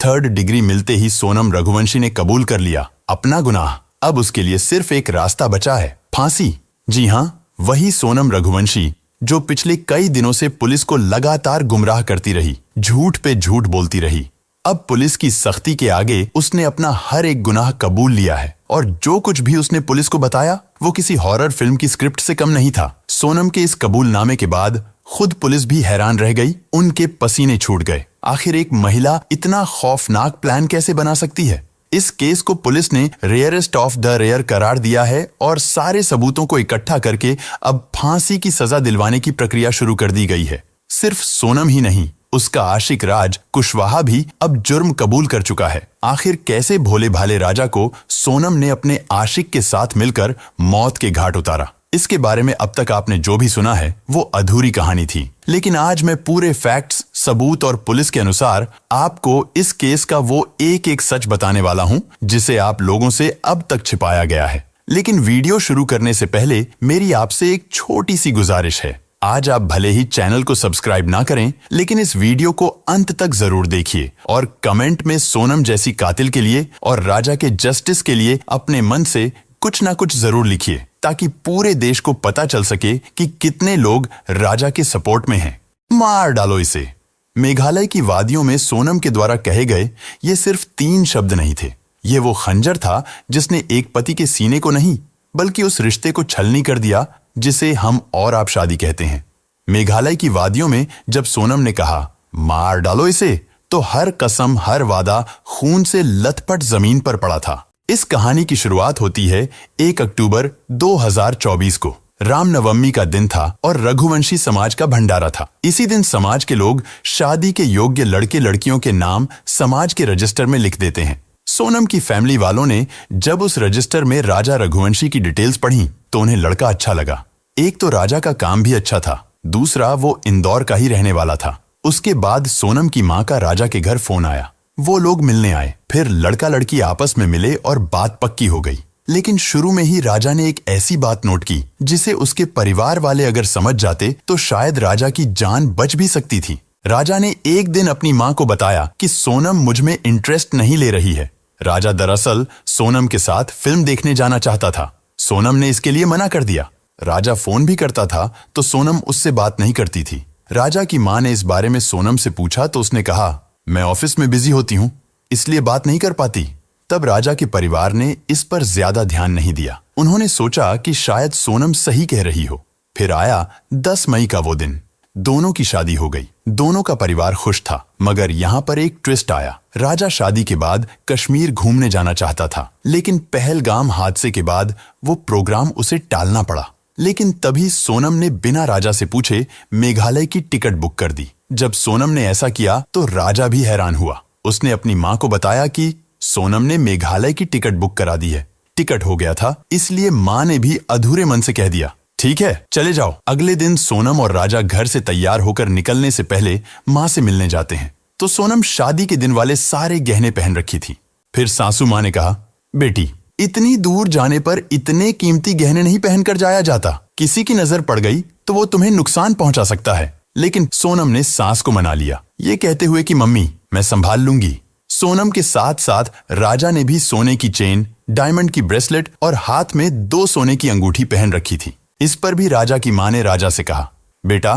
3rd degree मिलते ही सोनम रघुवंशी ने कबूल कर लिया अपना गुनाह। अब उसके लिए सिर्फ एक रास्ता बचा है, फांसी। जी हाँ, वही सोनम रघुवंशी जो पिछले कई दिनों से पुलिस को लगातार गुमराह करती रही, झूठ पे झूठ बोलती रही। अब पुलिस की सख्ती के आगे उसने अपना हर एक गुनाह कबूल लिया है और जो कुछ भी उसने पुलिस को बताया वो किसी हॉरर फिल्म की स्क्रिप्ट से कम नहीं था। सोनम के इस कबूलनामे के बाद खुद पुलिस भी हैरान रह गई, उनके पसीने छूट गए। आखिर एक महिला इतना खौफनाक प्लान कैसे बना सकती है? इस केस को पुलिस ने रेयरेस्ट ऑफ द रेयर करार दिया है और सारे सबूतों को इकट्ठा करके अब फांसी की सजा दिलवाने की प्रक्रिया शुरू कर दी गई है। सिर्फ सोनम ही नहीं, उसका आशिक राज कुशवाहा भी अब जुर्म कबूल कर चुका है। आखिर कैसे भोले भाले राजा को सोनम ने अपने आशिक के साथ मिलकर मौत के घाट उतारा? इसके बारे में अब तक आपने जो भी सुना है वो अधूरी कहानी थी, लेकिन आज मैं पूरे फैक्ट्स, सबूत और पुलिस के अनुसार आपको इस केस का वो एक एक सच बताने वाला हूं जिसे आप लोगों से अब तक छिपाया गया है। लेकिन वीडियो शुरू करने से पहले मेरी आपसे एक छोटी सी गुजारिश है। आज आप भले ही चैनल को सब्सक्राइब ना करें, लेकिन इस वीडियो को अंत तक जरूर देखिए और कमेंट में सोनम जैसी कातिल के लिए और राजा के जस्टिस के लिए अपने मन से कुछ ना कुछ जरूर लिखिए, ताकि पूरे देश को पता चल सके कि कितने लोग राजा के सपोर्ट में हैं। मार डालो इसे। मेघालय की वादियों में सोनम के द्वारा कहे गए ये सिर्फ 3 शब्द नहीं थे। ये वो खंजर था जिसने एक पति के सीने को नहीं, बल्कि उस रिश्ते को छलनी कर दिया जिसे हम और आप शादी कहते हैं। मेघालय की वादियों में जब सोनम ने कहा मार डालो इसे, तो हर कसम, हर वादा खून से लथपथ जमीन पर पड़ा था। इस कहानी की शुरुआत होती है 1 अक्टूबर 2024 को। रामनवमी का दिन था और रघुवंशी समाज का भंडारा था। इसी दिन समाज के लोग शादी के योग्य लड़के लड़कियों के नाम समाज के रजिस्टर में लिख देते हैं। सोनम की फैमिली वालों ने जब उस रजिस्टर में राजा रघुवंशी की डिटेल्स पढ़ी तो उन्हें लड़का अच्छा लगा। एक तो राजा का काम भी अच्छा था, दूसरा वो इंदौर का ही रहने वाला था। उसके बाद सोनम की माँ का राजा के घर फोन आया। वो लोग मिलने आए, फिर लड़का लड़की आपस में मिले और बात पक्की हो गई। लेकिन शुरू में ही राजा ने एक ऐसी बात नोट की जिसे उसके परिवार वाले अगर समझ जाते तो शायद राजा की जान बच भी सकती थी। राजा ने एक दिन अपनी माँ को बताया कि सोनम मुझ में इंटरेस्ट नहीं ले रही है। राजा दरअसल सोनम के साथ फिल्म देखने जाना चाहता था। सोनम ने इसके लिए मना कर दिया। राजा फोन भी करता था तो सोनम उससे बात नहीं करती थी। राजा की माँ ने इस बारे में सोनम से पूछा तो उसने कहा, मैं ऑफिस में बिजी होती हूँ, इसलिए बात नहीं कर पाती। तब राजा के परिवार ने इस पर ज्यादा ध्यान नहीं दिया। उन्होंने सोचा कि शायद सोनम सही कह रही हो। फिर आया 10 मई का वो दिन। दोनों की शादी हो गई। दोनों का परिवार खुश था, मगर यहाँ पर एक ट्विस्ट आया। राजा शादी के बाद कश्मीर घूमने जाना चाहता था, लेकिन पहलगाम हादसे के बाद वो प्रोग्राम उसे टालना पड़ा। लेकिन तभी सोनम ने बिना राजा से पूछे मेघालय की टिकट बुक कर दी। जब सोनम ने ऐसा किया तो राजा भी हैरान हुआ। उसने अपनी माँ को बताया कि सोनम ने मेघालय की टिकट बुक करा दी है। टिकट हो गया था, इसलिए माँ ने भी अधूरे मन से कह दिया, ठीक है चले जाओ। अगले दिन सोनम और राजा घर से तैयार होकर निकलने से पहले माँ से मिलने जाते हैं तो सोनम शादी के दिन वाले सारे गहने पहन रखी थी। फिर सासू माँ ने कहा, बेटी इतनी दूर जाने पर इतने कीमती गहने नहीं पहनकर जाया जाता। किसी की नजर पड़ गई तो वो तुम्हें नुकसान पहुंचा सकता है। लेकिन सोनम ने सास को मना लिया, ये कहते हुए कि मम्मी मैं संभाल लूंगी। सोनम के साथ साथ राजा ने भी सोने की चेन, डायमंड की ब्रेसलेट और हाथ में 2 सोने की अंगूठी पहन रखी थी। इस पर भी राजा की माँ ने राजा से कहा, बेटा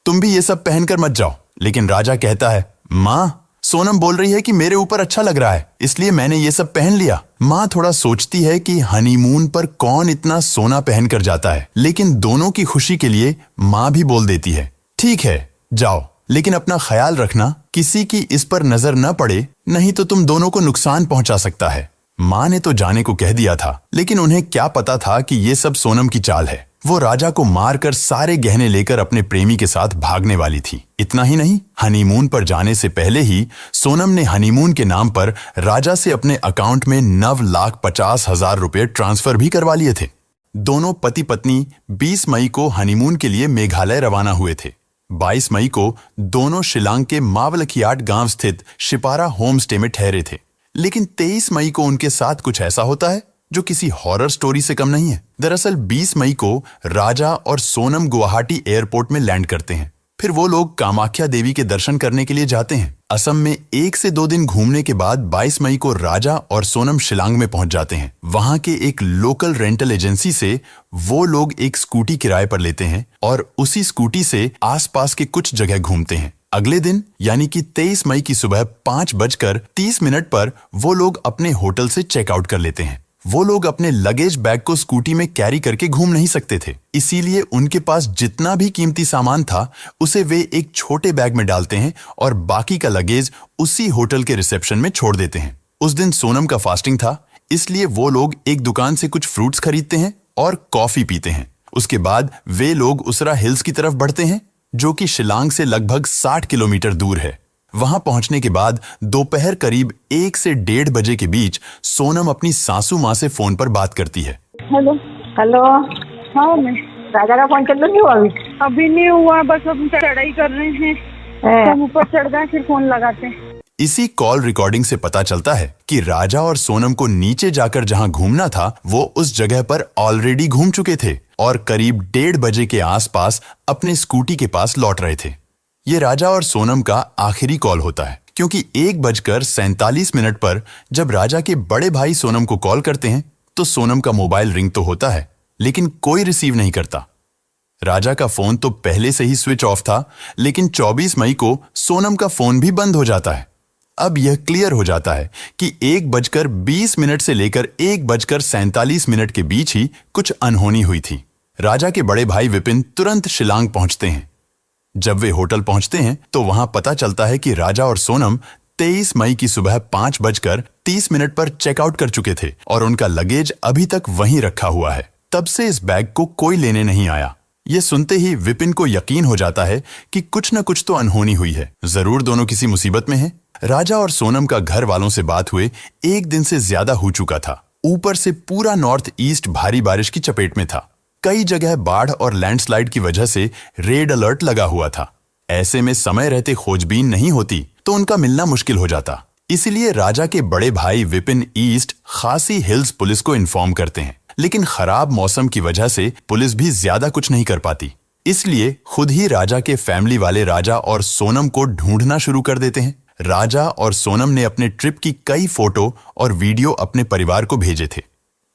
तुम भी ये सब पहनकर मत जाओ। लेकिन राजा कहता है, माँ सोनम बोल रही है कि मेरे ऊपर अच्छा लग रहा है, इसलिए मैंने ये सब पहन लिया। माँ थोड़ा सोचती है कि हनीमून पर कौन इतना सोना पहन कर जाता है, लेकिन दोनों की खुशी के लिए माँ भी बोल देती है, ठीक है जाओ, लेकिन अपना ख्याल रखना किसी की इस पर नजर न पड़े, नहीं तो तुम दोनों को नुकसान पहुंचा सकता है। माँ ने तो जाने को कह दिया था, लेकिन उन्हें क्या पता था कि ये सब सोनम की चाल है। वो राजा को मारकर सारे गहने लेकर अपने प्रेमी के साथ भागने वाली थी। इतना ही नहीं, हनीमून पर जाने से पहले ही सोनम ने हनीमून के नाम पर राजा से अपने अकाउंट में 9,50,000 रुपए ट्रांसफर भी करवा लिए थे। दोनों पति पत्नी 20 मई को हनीमून के लिए मेघालय रवाना हुए थे। 22 मई को दोनों शिलांग के मावलखियाट गांव स्थित शिपारा होम स्टे में ठहरे थे। लेकिन 23 मई को उनके साथ कुछ ऐसा होता है जो किसी हॉरर स्टोरी से कम नहीं है। दरअसल 20 मई को राजा और सोनम गुवाहाटी एयरपोर्ट में लैंड करते हैं। फिर वो लोग कामाख्या देवी के दर्शन करने के लिए जाते हैं। असम में 1 से 2 दिन घूमने के बाद 22 मई को राजा और सोनम शिलांग में पहुंच जाते हैं। वहां के एक लोकल रेंटल एजेंसी से वो लोग एक स्कूटी किराए पर लेते हैं और उसी स्कूटी से आसपास के कुछ जगह घूमते हैं। अगले दिन यानी कि 23 मई की सुबह 5:30 पर वो लोग अपने होटल से चेकआउट कर लेते हैं। वो लोग अपने लगेज बैग को स्कूटी में कैरी करके घूम नहीं सकते थे, इसीलिए उनके पास जितना भी कीमती सामान था उसे वे एक छोटे बैग में डालते हैं और बाकी का लगेज उसी होटल के रिसेप्शन में छोड़ देते हैं। उस दिन सोनम का फास्टिंग था, इसलिए वो लोग एक दुकान से कुछ फ्रूट्स खरीदते हैं और कॉफी पीते हैं। उसके बाद वे लोग उसरा हिल्स की तरफ बढ़ते हैं, जो कि शिलांग से लगभग 60 किलोमीटर दूर है। वहां पहुंचने के बाद दोपहर करीब 1 से 1:30 बजे के बीच सोनम अपनी सासू माँ से फोन पर बात करती है। Hello hello. हाँ मैं राजा का फोन चालू नहीं हुआ अभी नहीं हुआ, बस हम चढ़ाई कर रहे हैं, हम ऊपर चढ़ गए फिर फोन लगाते हैं। इसी कॉल रिकॉर्डिंग से पता चलता है कि राजा और सोनम को नीचे जाकर जहां घूमना था वो उस जगह पर ऑलरेडी घूम चुके थे और करीब 1:30 बजे के आसपास अपने स्कूटी के पास लौट रहे थे। ये राजा और सोनम का आखिरी कॉल होता है, क्योंकि 1:47 पर जब राजा के बड़े भाई सोनम को कॉल करते हैं तो सोनम का मोबाइल रिंग तो होता है लेकिन कोई रिसीव नहीं करता। राजा का फोन तो पहले से ही स्विच ऑफ था, लेकिन 24 मई को सोनम का फोन भी बंद हो जाता है। अब यह क्लियर हो जाता है कि 1:20 से लेकर 1:47 के बीच ही कुछ अनहोनी हुई थी। राजा के बड़े भाई विपिन तुरंत शिलांग पहुंचते हैं। जब वे होटल पहुंचते हैं तो वहां पता चलता है कि राजा और सोनम 23 मई की सुबह 5:30 पर चेकआउट कर चुके थे और उनका लगेज अभी तक वहीं रखा हुआ है। तब से इस बैग को कोई लेने नहीं आया। ये सुनते ही विपिन को यकीन हो जाता है कि कुछ न कुछ तो अनहोनी हुई है, जरूर दोनों किसी मुसीबत में हैं। राजा और सोनम का घर वालों से बात हुए 1 दिन से ज्यादा हो चुका था। ऊपर से पूरा नॉर्थ ईस्ट भारी बारिश की चपेट में था। कई जगह बाढ़ और लैंडस्लाइड की वजह से रेड अलर्ट लगा हुआ था। ऐसे में समय रहते खोजबीन नहीं होती तो उनका मिलना मुश्किल हो जाता। इसलिए राजा के बड़े भाई विपिन ईस्ट खासी हिल्स पुलिस को इन्फॉर्म करते हैं, लेकिन खराब मौसम की वजह से पुलिस भी ज्यादा कुछ नहीं कर पाती। इसलिए खुद ही राजा के फैमिली वाले राजा और सोनम को ढूंढना शुरू कर देते हैं। राजा और सोनम ने अपने ट्रिप की कई फोटो और वीडियो अपने परिवार को भेजे थे।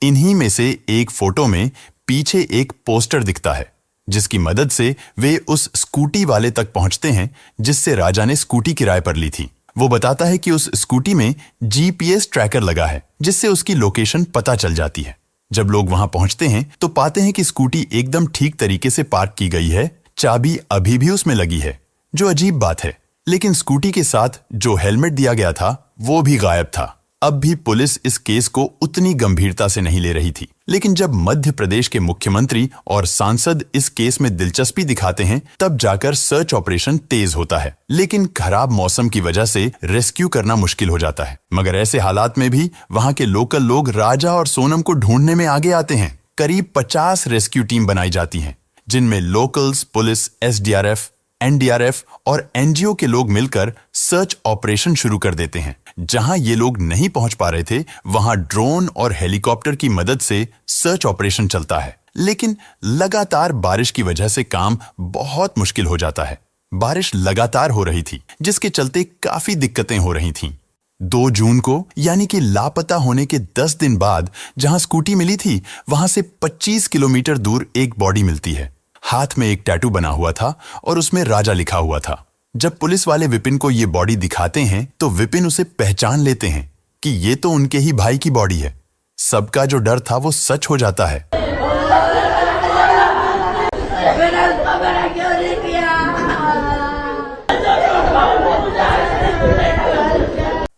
इन्हीं में से एक फोटो में पीछे एक पोस्टर दिखता है, जिसकी मदद से वे उस स्कूटी वाले तक पहुंचते हैं जिससे राजा ने स्कूटी किराए पर ली थी। वो बताता है कि उस स्कूटी में GPS ट्रैकर लगा है, जिससे उसकी लोकेशन पता चल जाती है। जब लोग वहां पहुंचते हैं तो पाते हैं कि स्कूटी एकदम ठीक तरीके से पार्क की गई है, चाबी अभी भी उसमें लगी है, जो अजीब बात है। लेकिन स्कूटी के साथ जो हेलमेट दिया गया था वो भी गायब था। अब भी पुलिस इस केस को उतनी गंभीरता से नहीं ले रही थी, लेकिन जब मध्य प्रदेश के मुख्यमंत्री और सांसद इस केस में दिलचस्पी दिखाते हैं तब जाकर सर्च ऑपरेशन तेज होता है। लेकिन खराब मौसम की वजह से रेस्क्यू करना मुश्किल हो जाता है। मगर ऐसे हालात में भी वहां के लोकल लोग राजा और सोनम को ढूंढने में आगे आते हैं। करीब 50 रेस्क्यू टीम बनाई जाती हैं, जिनमें लोकल्स, पुलिस, SDRF, NDRF और NGO के लोग मिलकर सर्च ऑपरेशन शुरू कर देते हैं। जहां ये लोग नहीं पहुंच पा रहे थे वहां ड्रोन और हेलीकॉप्टर की मदद से सर्च ऑपरेशन चलता है, लेकिन लगातार बारिश की वजह से काम बहुत मुश्किल हो जाता है। बारिश लगातार हो रही थी, जिसके चलते काफी दिक्कतें हो रही थीं। 2 जून को यानी कि लापता होने के 10 दिन बाद जहां स्कूटी मिली थी वहां से 25 किलोमीटर दूर एक बॉडी मिलती है। हाथ में एक टैटू बना हुआ था और उसमें राजा लिखा हुआ था। जब पुलिस वाले विपिन को ये बॉडी दिखाते हैं तो विपिन उसे पहचान लेते हैं कि ये तो उनके ही भाई की बॉडी है। सबका जो डर था वो सच हो जाता है।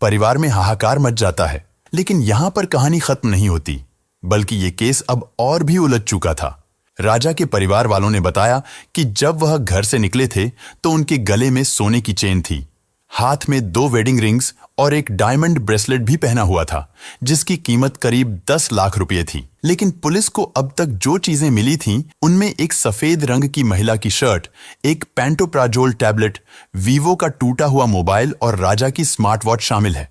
परिवार में हाहाकार मच जाता है, लेकिन यहां पर कहानी खत्म नहीं होती, बल्कि ये केस अब और भी उलझ चुका था। राजा के परिवार वालों ने बताया कि जब वह घर से निकले थे तो उनके गले में सोने की चेन थी, हाथ में 2 वेडिंग रिंग्स और एक डायमंड ब्रेसलेट भी पहना हुआ था, जिसकी कीमत करीब 10 लाख रुपए थी। लेकिन पुलिस को अब तक जो चीजें मिली थीं, उनमें एक सफेद रंग की महिला की शर्ट, एक पैंटोप्राजोल टैबलेट, वीवो का टूटा हुआ मोबाइल और राजा की स्मार्ट वॉच शामिल है।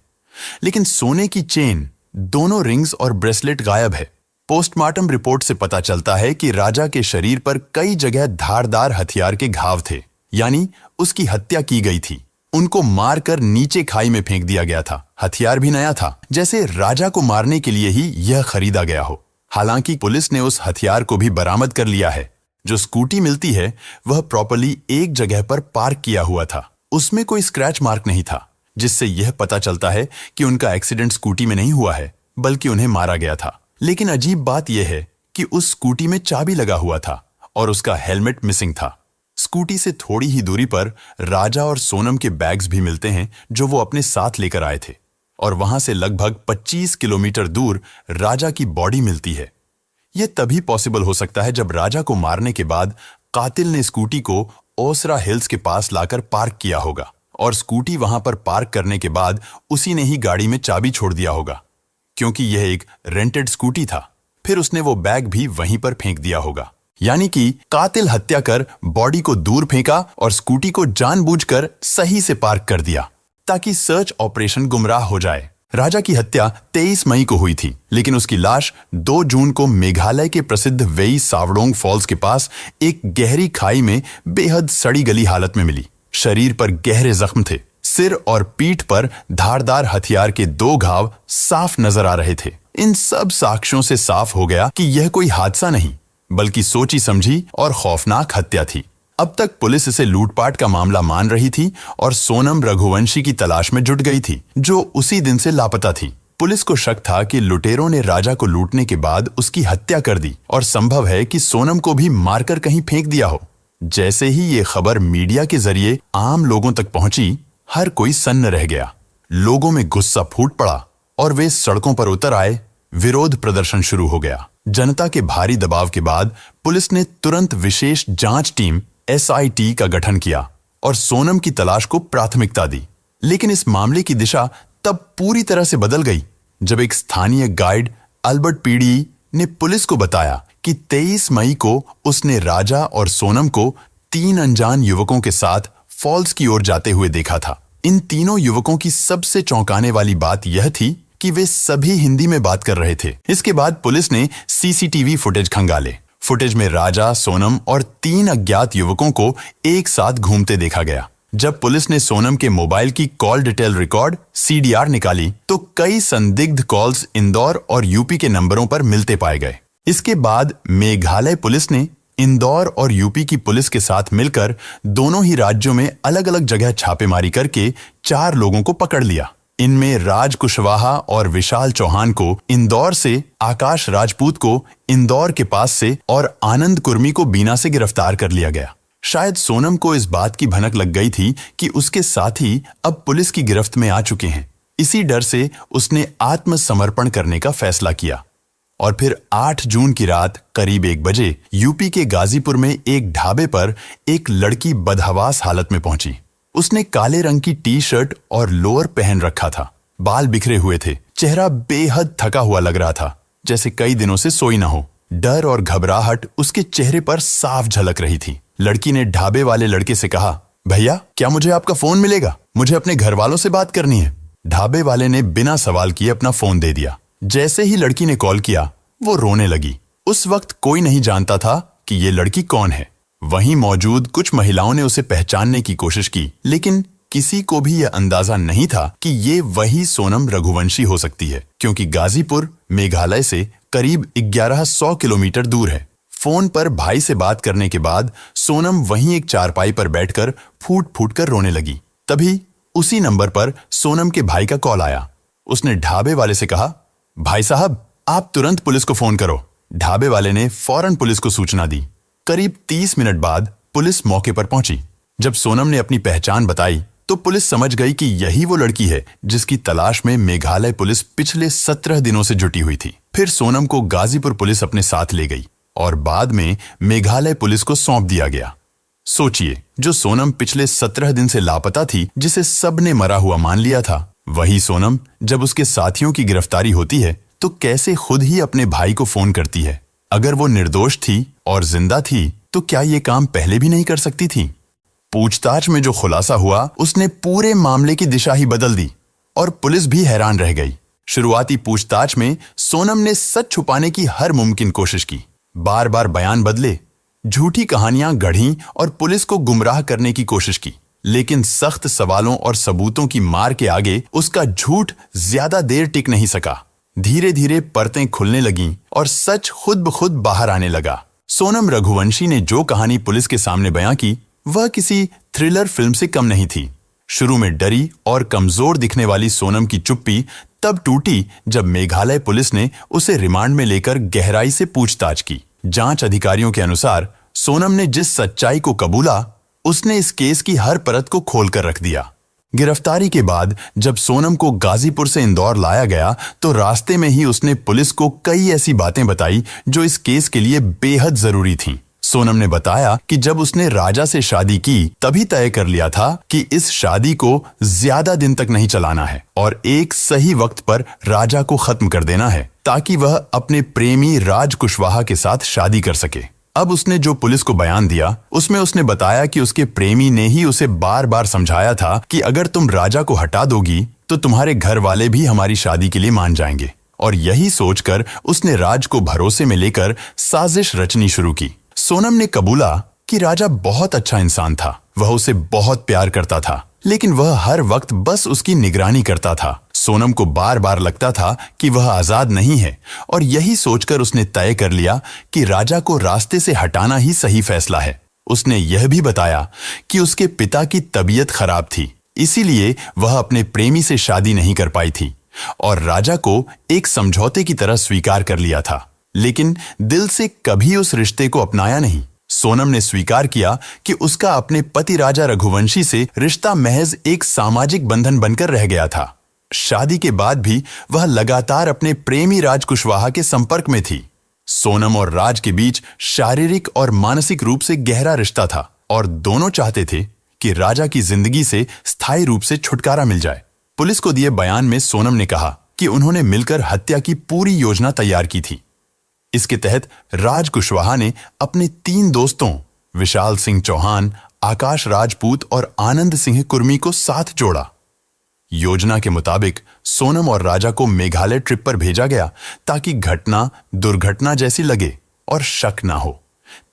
लेकिन सोने की चेन, दोनों रिंग्स और ब्रेसलेट गायब है। पोस्टमार्टम रिपोर्ट से पता चलता है कि राजा के शरीर पर कई जगह धारदार हथियार के घाव थे। यानी उसकी हत्या की गई थी। उनको मारकर नीचे खाई में फेंक दिया गया था। हथियार भी नया था, जैसे राजा को मारने के लिए ही यह खरीदा गया हो। हालांकि पुलिस ने उस हथियार को भी बरामद कर लिया है। जो स्कूटी मिलती है वह प्रॉपर्ली एक जगह पर पार्क किया हुआ था। उसमें कोई स्क्रैच मार्क नहीं था, जिससे यह पता चलता है कि उनका एक्सीडेंट स्कूटी में नहीं हुआ है, बल्कि उन्हें मारा गया था। लेकिन अजीब बात यह है कि उस स्कूटी में चाबी लगा हुआ था और उसका हेलमेट मिसिंग था। स्कूटी से थोड़ी ही दूरी पर राजा और सोनम के बैग्स भी मिलते हैं, जो वो अपने साथ लेकर आए थे। और वहां से लगभग 25 किलोमीटर दूर राजा की बॉडी मिलती है। यह तभी पॉसिबल हो सकता है जब राजा को मारने के बाद कातिल ने स्कूटी को ओसरा हिल्स के पास लाकर पार्क किया होगा और स्कूटी वहां पर पार्क करने के बाद उसी ने ही गाड़ी में चाबी छोड़ दिया होगा। क्योंकि यह एक रेंटेड स्कूटी था, फिर उसने वो बैग भी वहीं पर फेंक दिया होगा। यानी कि कातिल हत्या कर बॉडी को दूर फेंका और स्कूटी को जानबूझकर सही से पार्क कर दिया ताकि सर्च ऑपरेशन गुमराह हो जाए। राजा की हत्या 23 मई को हुई थी, लेकिन उसकी लाश 2 जून को मेघालय के प्रसिद्ध वेई सावडोंग फॉल्स के पास एक गहरी खाई में बेहद सड़ी गली हालत में मिली। शरीर पर गहरे जख्म थे। सिर और पीठ पर धारदार हथियार के 2 घाव साफ नजर आ रहे थे। इन सब साक्ष्यों से साफ हो गया कि यह कोई हादसा नहीं, बल्कि सोची समझी और खौफनाक हत्या थी। अब तक पुलिस इसे लूटपाट का मामला मान रही थी और सोनम रघुवंशी की तलाश में जुट गई थी, जो उसी दिन से लापता थी। पुलिस को शक था कि लुटेरों ने राजा को लूटने के बाद उसकी हत्या कर दी और संभव है कि सोनम को भी मारकर कहीं फेंक दिया हो। जैसे ही ये खबर मीडिया के जरिए आम लोगों तक पहुंची, हर कोई सन्न रह गया। लोगों में गुस्सा फूट पड़ा और वे सड़कों पर उतर आए। विरोध प्रदर्शन शुरू हो गया। जनता के भारी दबाव के बाद पुलिस ने तुरंत विशेष जांच टीम SIT का गठन किया और सोनम की तलाश को प्राथमिकता दी। लेकिन इस मामले की दिशा तब पूरी तरह से बदल गई जब एक स्थानीय गाइड अल्बर्ट पीडी ने पुलिस को बताया कि 23 मई को उसने राजा और सोनम को 3 अनजान युवकों के साथ फॉल्स की ओर जाते हुए देखा था। इन तीनों युवकों की सबसे चौंकाने वाली बात यह थी कि वे सभी हिंदी में बात कर रहे थे। इसके बाद पुलिस ने CCTV फुटेज खंगाले। फुटेज में राजा, सोनम और 3 अज्ञात युवकों को एक साथ घूमते देखा गया। जब पुलिस ने सोनम के मोबाइल की कॉल डिटेल रिकॉर्ड CDR निकाली, तो कई संदिग्ध कॉल्स इंदौर और यूपी के नंबरों पर मिलते पाए गए। इसके बाद मेघालय पुलिस ने इंदौर और यूपी की पुलिस के साथ मिलकर दोनों ही राज्यों में अलग अलग जगह छापेमारी करके 4 लोगों को पकड़ लिया। इनमें राज कुशवाहा और विशाल चौहान को इंदौर से, आकाश राजपूत को इंदौर के पास से और आनंद कुर्मी को बीना से गिरफ्तार कर लिया गया। शायद सोनम को इस बात की भनक लग गई थी कि उसके साथी अब पुलिस की गिरफ्त में आ चुके हैं। इसी डर से उसने आत्मसमर्पण करने का फैसला किया और फिर 8 जून की रात करीब 1 बजे यूपी के गाजीपुर में एक ढाबे पर एक लड़की बदहवास हालत में पहुंची। उसने काले रंग की टी-शर्ट और लोअर पहन रखा था। बाल बिखरे हुए थे। चेहरा बेहद थका हुआ लग रहा था, जैसे कई दिनों से सोई न हो। डर और घबराहट उसके चेहरे पर साफ झलक रही थी। लड़की ने ढाबे वाले लड़के से कहा, भैया क्या मुझे आपका फोन मिलेगा? मुझे अपने घर वालों से बात करनी है। ढाबे वाले ने बिना सवाल किए अपना फोन दे दिया। जैसे ही लड़की ने कॉल किया, वो रोने लगी। उस वक्त कोई नहीं जानता था कि ये लड़की कौन है। वहीं मौजूद कुछ महिलाओं ने उसे पहचानने की कोशिश की, लेकिन किसी को भी यह अंदाजा नहीं था कि ये वही सोनम रघुवंशी हो सकती है, क्योंकि गाजीपुर मेघालय से करीब 1100 किलोमीटर दूर है। फोन पर भाई से बात करने के बाद सोनम वहीं एक चारपाई पर बैठकर फूट फूट कर रोने लगी। तभी उसी नंबर पर सोनम के भाई का कॉल आया। उसने ढाबे वाले से कहा, भाई साहब आप तुरंत पुलिस को फोन करो। ढाबे वाले ने फौरन पुलिस को सूचना दी। करीब 30 मिनट बाद पुलिस मौके पर पहुंची। जब सोनम ने अपनी पहचान बताई तो पुलिस समझ गई कि यही वो लड़की है जिसकी तलाश में मेघालय पुलिस पिछले 17 दिनों से जुटी हुई थी। फिर सोनम को गाजीपुर पुलिस अपने साथ ले गई और बाद में मेघालय पुलिस को सौंप दिया गया। सोचिए, जो सोनम पिछले 17 दिन से लापता थी, जिसे सबने मरा हुआ मान लिया था, वही सोनम जब उसके साथियों की गिरफ्तारी होती है तो कैसे खुद ही अपने भाई को फोन करती है। अगर वो निर्दोष थी और जिंदा थी तो क्या ये काम पहले भी नहीं कर सकती थी? पूछताछ में जो खुलासा हुआ उसने पूरे मामले की दिशा ही बदल दी और पुलिस भी हैरान रह गई। शुरुआती पूछताछ में सोनम ने सच छुपाने की हर मुमकिन कोशिश की, बार बार बयान बदले, झूठी कहानियां गढ़ी और पुलिस को गुमराह करने की कोशिश की, लेकिन सख्त सवालों और सबूतों की मार के आगे उसका झूठ ज्यादा देर टिक नहीं सका। धीरे धीरे परतें खुलने लगीं और सच खुद ब खुद बाहर आने लगा। सोनम रघुवंशी ने जो कहानी पुलिस के सामने बयां की, वह किसी थ्रिलर फिल्म से कम नहीं थी। शुरू में डरी और कमजोर दिखने वाली सोनम की चुप्पी तब टूटी जब मेघालय पुलिस ने उसे रिमांड में लेकर गहराई से पूछताछ की। जांच अधिकारियों के अनुसार सोनम ने जिस सच्चाई को कबूला, उसने इस केस की हर परत को खोलकर रख दिया। गिरफ्तारी के बाद जब सोनम को गाजीपुर से इंदौर लाया गया तो रास्ते में ही उसने पुलिस को कई ऐसी बातें बताई जो इस केस के लिए बेहद जरूरी थीं। सोनम ने बताया कि जब उसने राजा से शादी की तभी तय कर लिया था कि इस शादी को ज्यादा दिन तक नहीं चलाना है और एक सही वक्त पर राजा को खत्म कर देना है ताकि वह अपने प्रेमी राज कुशवाहा के साथ शादी कर सके। अब उसने जो पुलिस को बयान दिया उसमें उसने बताया कि उसके प्रेमी ने ही उसे बार बार समझाया था कि अगर तुम राजा को हटा दोगी तो तुम्हारे घर वाले भी हमारी शादी के लिए मान जाएंगे, और यही सोचकर उसने राज को भरोसे में लेकर साजिश रचनी शुरू की। सोनम ने कबूला कि राजा बहुत अच्छा इंसान था, वह उसे बहुत प्यार करता था, लेकिन वह हर वक्त बस उसकी निगरानी करता था। सोनम को बार बार लगता था कि वह आजाद नहीं है और यही सोचकर उसने तय कर लिया कि राजा को रास्ते से हटाना ही सही फैसला है। उसने यह भी बताया कि उसके पिता की तबीयत खराब थी, इसीलिए वह अपने प्रेमी से शादी नहीं कर पाई थी और राजा को एक समझौते की तरह स्वीकार कर लिया था, लेकिन दिल से कभी उस रिश्ते को अपनाया नहीं। सोनम ने स्वीकार किया कि उसका अपने पति राजा रघुवंशी से रिश्ता महज एक सामाजिक बंधन बनकर रह गया था। शादी के बाद भी वह लगातार अपने प्रेमी राज कुशवाहा के संपर्क में थी। सोनम और राज के बीच शारीरिक और मानसिक रूप से गहरा रिश्ता था और दोनों चाहते थे कि राजा की जिंदगी से स्थायी रूप से छुटकारा मिल जाए। पुलिस को दिए बयान में सोनम ने कहा कि उन्होंने मिलकर हत्या की पूरी योजना तैयार की थी। इसके तहत राज कुशवाहा ने अपने 3 दोस्तों विशाल सिंह चौहान, आकाश राजपूत और आनंद सिंह कुर्मी को साथ जोड़ा। योजना के मुताबिक सोनम और राजा को मेघालय ट्रिप पर भेजा गया ताकि घटना दुर्घटना जैसी लगे और शक ना हो।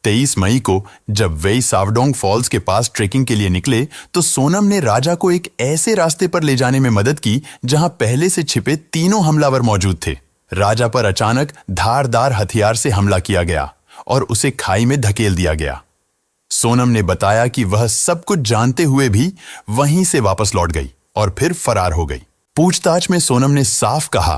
23 मई को जब वे सावडोंग फॉल्स के पास ट्रेकिंग के लिए निकले तो सोनम ने राजा को एक ऐसे रास्ते पर ले जाने में मदद की जहां पहले से छिपे 3 हमलावर मौजूद थे। राजा पर अचानक धारदार हथियार से हमला किया गया और उसे खाई में धकेल दिया गया। सोनम ने बताया कि वह सब कुछ जानते हुए भी वहीं से वापस लौट गई और फिर फरार हो गई। पूछताछ में सोनम ने साफ कहा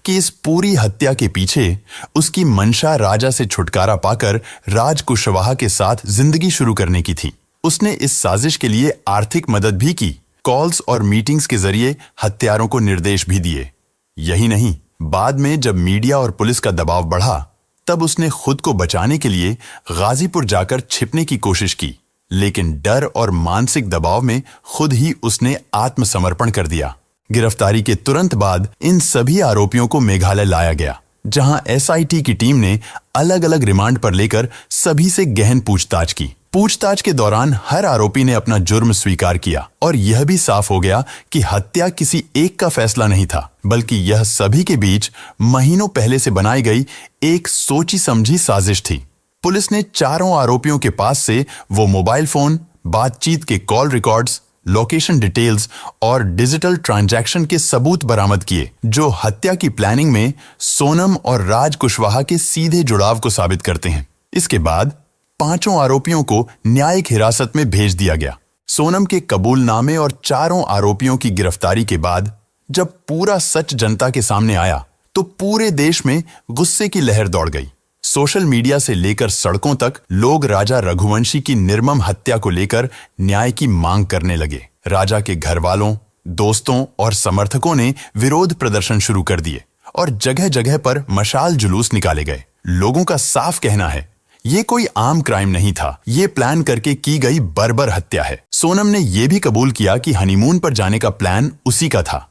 कि इस पूरी हत्या के पीछे उसकी मंशा राजा से छुटकारा पाकर राज कुशवाहा के साथ जिंदगी शुरू करने की थी। उसने इस साजिश के लिए आर्थिक मदद भी की, कॉल्स और मीटिंग्स के जरिए हत्यारों को निर्देश भी दिए। यही नहीं, बाद में जब मीडिया और पुलिस का दबाव बढ़ा तब उसने खुद को बचाने के लिए गाजीपुर जाकर छिपने की कोशिश की, लेकिन डर और मानसिक दबाव में खुद ही उसने आत्मसमर्पण कर दिया। गिरफ्तारी के तुरंत बाद इन सभी आरोपियों को मेघालय लाया गया, जहां एसआईटी की टीम ने अलग अलग रिमांड पर लेकर सभी से गहन पूछताछ की। पूछताछ के दौरान हर आरोपी ने अपना जुर्म स्वीकार किया और यह भी साफ हो गया कि हत्या किसी एक का फैसला नहीं था, बल्कि यह सभी के बीच महीनों पहले से बनाई गई एक सोची समझी साजिश थी। पुलिस ने चारों आरोपियों के पास से वो मोबाइल फोन, बातचीत के कॉल रिकॉर्ड्स, लोकेशन डिटेल्स और डिजिटल ट्रांजैक्शन के सबूत बरामद किए, जो हत्या की प्लानिंग में सोनम और राज कुशवाहा के सीधे जुड़ाव को साबित करते हैं। इसके बाद पांचों आरोपियों को न्यायिक हिरासत में भेज दिया गया। सोनम के कबूलनामे और चारों आरोपियों की गिरफ्तारी के बाद जब पूरा सच जनता के सामने आया तो पूरे देश में गुस्से की लहर दौड़ गई। सोशल मीडिया से लेकर सड़कों तक लोग राजा रघुवंशी की निर्मम हत्या को लेकर न्याय की मांग करने लगे। राजा के घर वालों, दोस्तों और समर्थकों ने विरोध प्रदर्शन शुरू कर दिए और जगह जगह पर मशाल जुलूस निकाले गए। लोगों का साफ कहना है ये कोई आम क्राइम नहीं था, ये प्लान करके की गई बर्बर हत्या है। सोनम ने यह भी कबूल किया कि हनीमून पर जाने का प्लान उसी का था,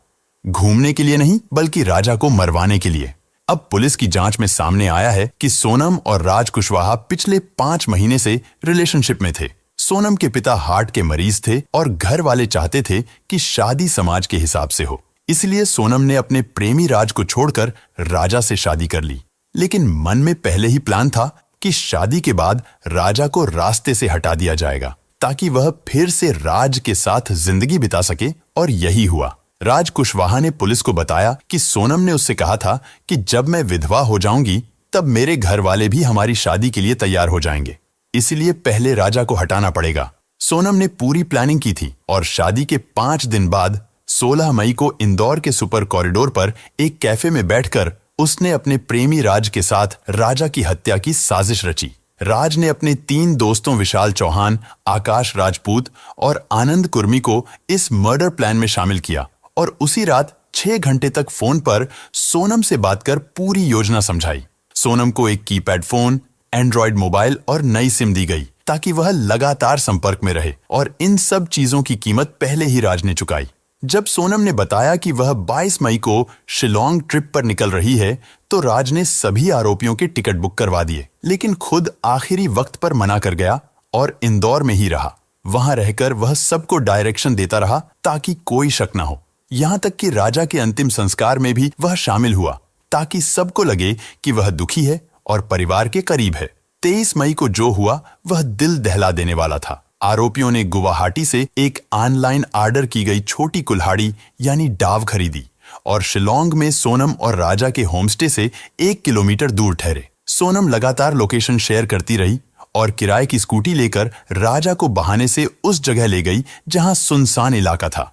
घूमने के लिए नहीं बल्कि राजा को मरवाने के लिए। अब पुलिस की जांच में सामने आया है कि सोनम और राज कुशवाहा पिछले 5 महीने से रिलेशनशिप में थे। सोनम के पिता हार्ट के मरीज थे और घर वाले चाहते थे कि शादी समाज के हिसाब से हो, इसलिए सोनम ने अपने प्रेमी राज को छोड़कर राजा से शादी कर ली। लेकिन मन में पहले ही प्लान था कि शादी के बाद राजा को रास्ते से हटा दिया जाएगा ताकि वह फिर से राज के साथ जिंदगी बिता सके, और यही हुआ। राज कुशवाहा ने पुलिस को बताया कि सोनम ने उससे कहा था कि जब मैं विधवा हो जाऊंगी तब मेरे घर वाले भी हमारी शादी के लिए तैयार हो जाएंगे, इसलिए पहले राजा को हटाना पड़ेगा। सोनम ने पूरी प्लानिंग की थी और शादी के 5 दिन बाद 16 मई को इंदौर के सुपर कॉरिडोर पर एक कैफे में बैठकर उसने अपने प्रेमी राज के साथ राजा की हत्या की साजिश रची। राज ने अपने 3 दोस्तों विशाल चौहान, आकाश राजपूत और आनंद कुर्मी को इस मर्डर प्लान में शामिल किया और उसी रात 6 घंटे तक फोन पर सोनम से बात कर पूरी योजना समझाई। सोनम को एक कीपैड फोन, एंड्रॉयड मोबाइल और नई सिम दी गई ताकि वह लगातार संपर्क में रहे, और इन सब चीजों की कीमत पहले ही राज ने चुकाई। जब सोनम ने बताया कि वह 22 मई को शिलोंग ट्रिप पर निकल रही है तो राज ने सभी आरोपियों के टिकट बुक करवा दिए, लेकिन खुद आखिरी वक्त पर मना कर गया और इंदौर में ही रहा। वहां रहकर वह सबको डायरेक्शन देता रहा ताकि कोई शक न हो। यहां तक कि राजा के अंतिम संस्कार में भी वह शामिल हुआ ताकि सबको लगे कि वह दुखी है और परिवार के करीब है। 23 मई को जो हुआ वह दिल दहला देने वाला था। आरोपियों ने गुवाहाटी से एक ऑनलाइन ऑर्डर की गई छोटी कुल्हाड़ी यानी डाव खरीदी और शिलोंग में सोनम और राजा के होमस्टे से 1 किलोमीटर दूर ठहरे। सोनम लगातार लोकेशन शेयर करती रही और किराए की स्कूटी लेकर राजा को बहाने से उस जगह ले गई जहां सुनसान इलाका था।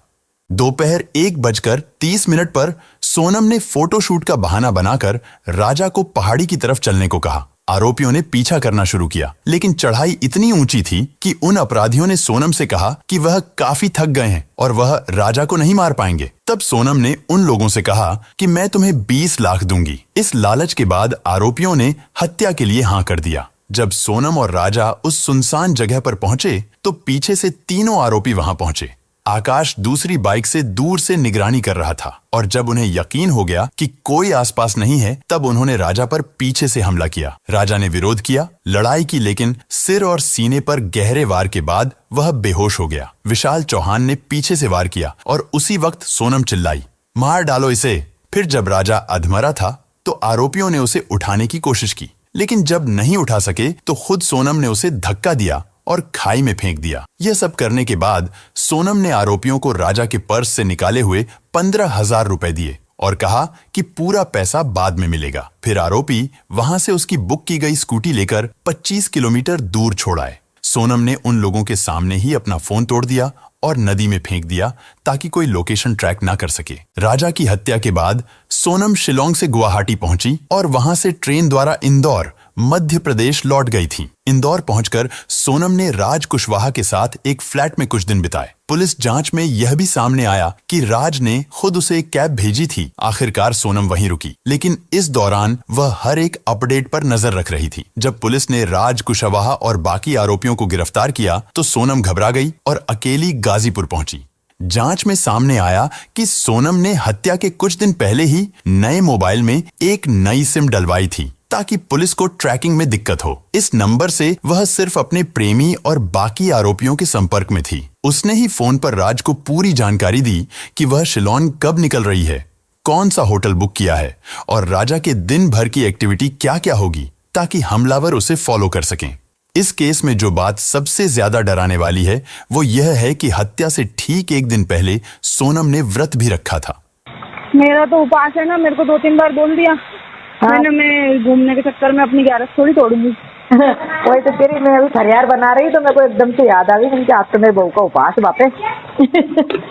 दोपहर 1:30 पर सोनम ने फोटोशूट का बहाना बनाकर राजा को पहाड़ी की तरफ चलने को कहा। आरोपियों ने पीछा करना शुरू किया, लेकिन चढ़ाई इतनी ऊंची थी कि उन अपराधियों ने सोनम से कहा कि वह काफी थक गए हैं और वह राजा को नहीं मार पाएंगे। तब सोनम ने उन लोगों से कहा कि मैं तुम्हें 20 लाख दूंगी। इस लालच के बाद आरोपियों ने हत्या के लिए हाँ कर दिया। जब सोनम और राजा उस सुनसान जगह पर पहुंचे तो पीछे से तीनों आरोपी वहां पहुंचे। आकाश दूसरी बाइक से दूर से निगरानी कर रहा था और जब उन्हें यकीन हो गया कि कोई आसपास नहीं है तब उन्होंने राजा पर पीछे से हमला किया। राजा ने विरोध किया, लड़ाई की, लेकिन सिर और सीने पर गहरे वार के बाद वह बेहोश हो गया। विशाल चौहान ने पीछे से वार किया और उसी वक्त सोनम चिल्लाई, मार डालो इसे। फिर जब राजा अधमरा था तो आरोपियों ने उसे उठाने की कोशिश की, लेकिन जब नहीं उठा सके तो खुद सोनम ने उसे धक्का दिया और खाई में फेंक दिया। यह सब करने के बाद सोनम ने आरोपियों को राजा के पर्स से निकाले हुए 15,000 रुपए दिए और कहा कि पूरा पैसा बाद में मिलेगा। फिर आरोपी वहां से उसकी बुक की गई स्कूटी लेकर 25 किलोमीटर दूर छोड़ आए। सोनम ने उन लोगों के सामने ही अपना फोन तोड़ दिया और नदी में फेंक दिया ताकि कोई लोकेशन ट्रैक ना कर सके। राजा की हत्या के बाद सोनम शिलोंग से गुवाहाटी पहुंची और वहां से ट्रेन द्वारा इंदौर, मध्य प्रदेश लौट गई थी। इंदौर पहुंचकर सोनम ने राज कुशवाहा के साथ एक फ्लैट में कुछ दिन बिताए। पुलिस जांच में यह भी सामने आया कि राज ने खुद उसे एक कैब भेजी थी। आखिरकार सोनम वहीं रुकी, लेकिन इस दौरान वह हर एक अपडेट पर नजर रख रही थी। जब पुलिस ने राज कुशवाहा और बाकी आरोपियों को गिरफ्तार किया तो सोनम घबरा गई और अकेली गाजीपुर पहुंची। जांच में सामने आया कि सोनम ने हत्या के कुछ दिन पहले ही नए मोबाइल में एक नई सिम डलवाई थी ताकि पुलिस को ट्रैकिंग में दिक्कत हो। इस नंबर से वह सिर्फ अपने प्रेमी और बाकी आरोपियों के संपर्क में थी। उसने ही फोन पर राज को पूरी जानकारी दी कि वह शिलोंग कब निकल रही है, कौन सा होटल बुक किया है और राजा के दिन भर की एक्टिविटी क्या क्या होगी, ताकि हमलावर उसे फॉलो कर सकें। इस केस में जो बात सबसे ज्यादा डराने वाली है वो यह है कि हत्या से ठीक एक दिन पहले सोनम ने व्रत भी रखा था। मेरा तो उपास है ना, मेरे को 2-3 बार बोल दिया। मैंने मैं घूमने के चक्कर में अपनी 11 थोड़ी तोड़ूंगी। वही तो कह रही, मैं अभी फरियार बना रही तो मेरे को एकदम से याद आ गई कि आज तो मेरे बहू का उपास बापे।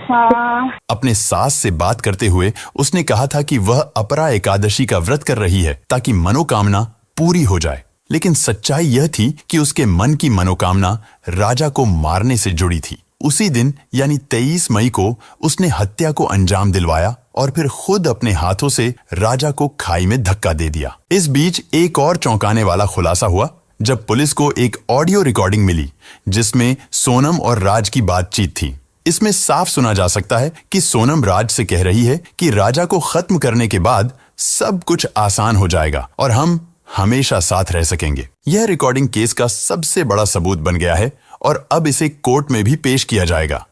हाँ। अपने सास से बात करते हुए उसने कहा था कि वह अपरा एकादशी का व्रत कर रही है ताकि मनोकामना पूरी हो जाए, लेकिन सच्चाई यह थी कि उसके मन की मनोकामना राजा को मारने से जुड़ी थी। उसी दिन यानी 23 मई को उसने हत्या को अंजाम दिलवाया और फिर खुद अपने हाथों से राजा को खाई में धक्का दे दिया। इस बीच एक और चौंकाने वाला खुलासा हुआ जब पुलिस को एक ऑडियो रिकॉर्डिंग मिली जिसमें सोनम और राज की बातचीत थी। इसमें साफ सुना जा सकता है कि सोनम राज से कह रही है कि राजा को खत्म करने के बाद सब कुछ आसान हो जाएगा और हम हमेशा साथ रह सकेंगे। यह रिकॉर्डिंग केस का सबसे बड़ा सबूत बन गया है और अब इसे कोर्ट में भी पेश किया जाएगा।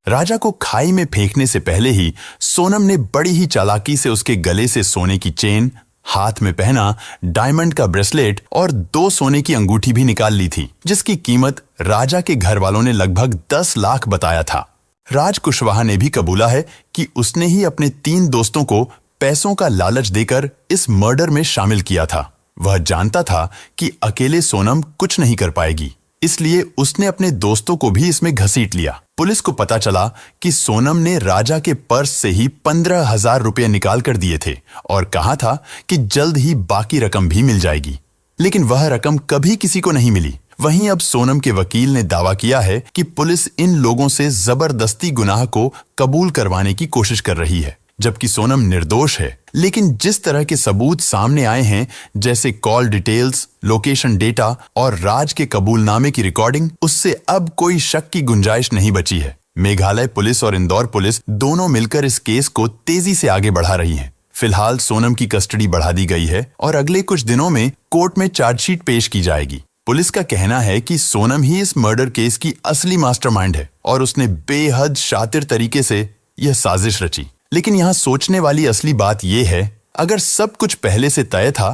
राजा को खाई में फेंकने से पहले ही सोनम ने बड़ी ही चालाकी से उसके गले से सोने की चेन, हाथ में पहना डायमंड का ब्रेसलेट और 2 सोने की अंगूठी भी निकाल ली थी, जिसकी कीमत राजा के घर वालों ने लगभग 10 लाख बताया था। राज कुशवाहा ने भी कबूला है कि उसने ही अपने 3 दोस्तों को पैसों का लालच देकर इस मर्डर में शामिल किया था। वह जानता था कि अकेले सोनम कुछ नहीं कर पाएगी, इसलिए उसने अपने दोस्तों को भी इसमें घसीट लिया। पुलिस को पता चला कि सोनम ने राजा के पर्स से ही 15,000 रुपये निकाल कर दिए थे और कहा था कि जल्द ही बाकी रकम भी मिल जाएगी, लेकिन वह रकम कभी किसी को नहीं मिली। वहीं अब सोनम के वकील ने दावा किया है कि पुलिस इन लोगों से जबरदस्ती गुनाह को कबूल करवाने की कोशिश कर रही है, जबकि सोनम निर्दोष है। लेकिन जिस तरह के सबूत सामने आए हैं, जैसे कॉल डिटेल्स, लोकेशन डेटा और राज के कबूलनामे की रिकॉर्डिंग, उससे अब कोई शक की गुंजाइश नहीं बची है। मेघालय पुलिस और इंदौर पुलिस दोनों मिलकर इस केस को तेजी से आगे बढ़ा रही हैं। फिलहाल सोनम की कस्टडी बढ़ा दी गई है और अगले कुछ दिनों में कोर्ट में चार्जशीट पेश की जाएगी। पुलिस का कहना है कि सोनम ही इस मर्डर केस की असली मास्टरमाइंड है और उसने बेहद शातिर तरीके से यह साजिश रची। लेकिन यहाँ सोचने वाली असली बात यह है, अगर सब कुछ पहले से तय था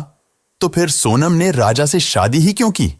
तो फिर सोनम ने राजा से शादी ही क्यों की?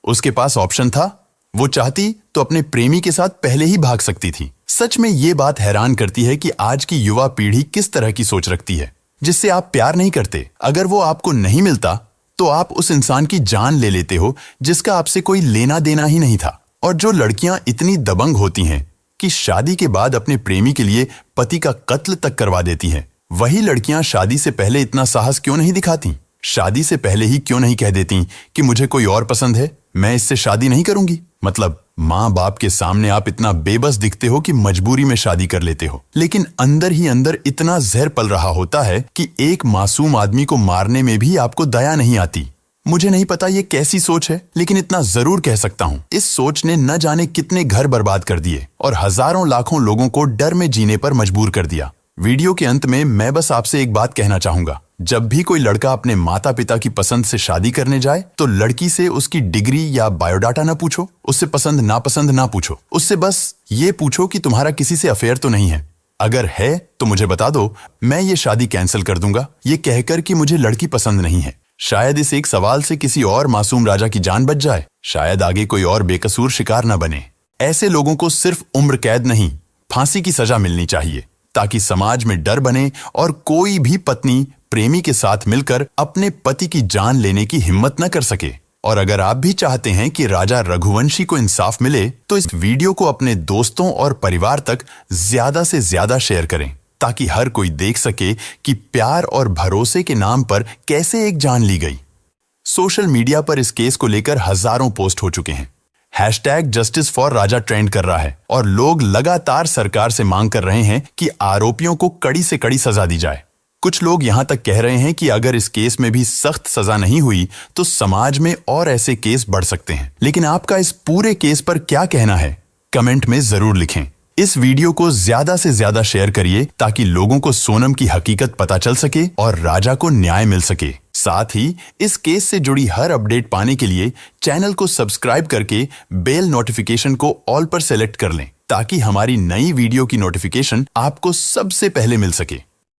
उसके पास ऑप्शन था, वो चाहती तो अपने प्रेमी के साथ पहले ही भाग सकती थी। सच में ये बात हैरान करती है कि आज की युवा पीढ़ी किस तरह की सोच रखती है। जिससे आप प्यार नहीं करते, अगर वो आपको नहीं मिलता तो आप उस इंसान की जान ले लेते हो जिसका आपसे कोई लेना देना ही नहीं था। और जो लड़कियां इतनी दबंग होती हैं कि शादी के बाद अपने प्रेमी के लिए पति का कत्ल तक करवा देती हैं, वही लड़कियां शादी से पहले इतना साहस क्यों नहीं दिखाती? शादी से पहले ही क्यों नहीं कह देती कि मुझे कोई और पसंद है, मैं इससे शादी नहीं करूंगी? मतलब माँ बाप के सामने आप इतना बेबस दिखते हो कि मजबूरी में शादी कर लेते हो, लेकिन अंदर ही अंदर इतना जहर पल रहा होता है कि एक मासूम आदमी को मारने में भी आपको दया नहीं आती। मुझे नहीं पता ये कैसी सोच है, लेकिन इतना जरूर कह सकता हूँ, इस सोच ने न जाने कितने घर बर्बाद कर दिए और हजारों लाखों लोगों को डर में जीने पर मजबूर कर दिया। वीडियो के अंत में मैं बस आपसे एक बात कहना चाहूंगा, जब भी कोई लड़का अपने माता पिता की पसंद से शादी करने जाए तो लड़की से उसकी डिग्री या बायोडाटा ना पूछो, उससे पसंद नापसंद ना पूछो, उससे बस ये पूछो कि तुम्हारा किसी से अफेयर तो नहीं है। अगर है तो मुझे बता दो, मैं ये शादी कैंसिल कर दूंगा, ये कहकर कि मुझे लड़की पसंद नहीं है। शायद इस एक सवाल से किसी और मासूम राजा की जान बच जाए, शायद आगे कोई और बेकसूर शिकार न बने। ऐसे लोगों को सिर्फ उम्र कैद नहीं, फांसी की सजा मिलनी चाहिए, ताकि समाज में डर बने और कोई भी पत्नी प्रेमी के साथ मिलकर अपने पति की जान लेने की हिम्मत न कर सके। और अगर आप भी चाहते हैं कि राजा रघुवंशी को इंसाफ मिले तो इस वीडियो को अपने दोस्तों और परिवार तक ज्यादा से ज्यादा शेयर करें, ताकि हर कोई देख सके कि प्यार और भरोसे के नाम पर कैसे एक जान ली गई। सोशल मीडिया पर इस केस को लेकर हजारों पोस्ट हो चुके हैं। #Justice for राजा ट्रेंड कर रहा है और लोग लगातार सरकार से मांग कर रहे हैं कि आरोपियों को कड़ी से कड़ी सजा दी जाए। कुछ लोग यहां तक कह रहे हैं कि अगर इस केस में भी सख्त सजा नहीं हुई तो समाज में और ऐसे केस बढ़ सकते हैं। लेकिन आपका इस पूरे केस पर क्या कहना है, कमेंट में जरूर लिखें। इस वीडियो को ज्यादा से ज्यादा शेयर करिए ताकि लोगों को सोनम की हकीकत पता चल सके और राजा को न्याय मिल सके। साथ ही इस केस से जुड़ी हर अपडेट पाने के लिए चैनल को सब्सक्राइब करके बेल नोटिफिकेशन को ऑल पर सेलेक्ट कर लें, ताकि हमारी नई वीडियो की नोटिफिकेशन आपको सबसे पहले मिल सके।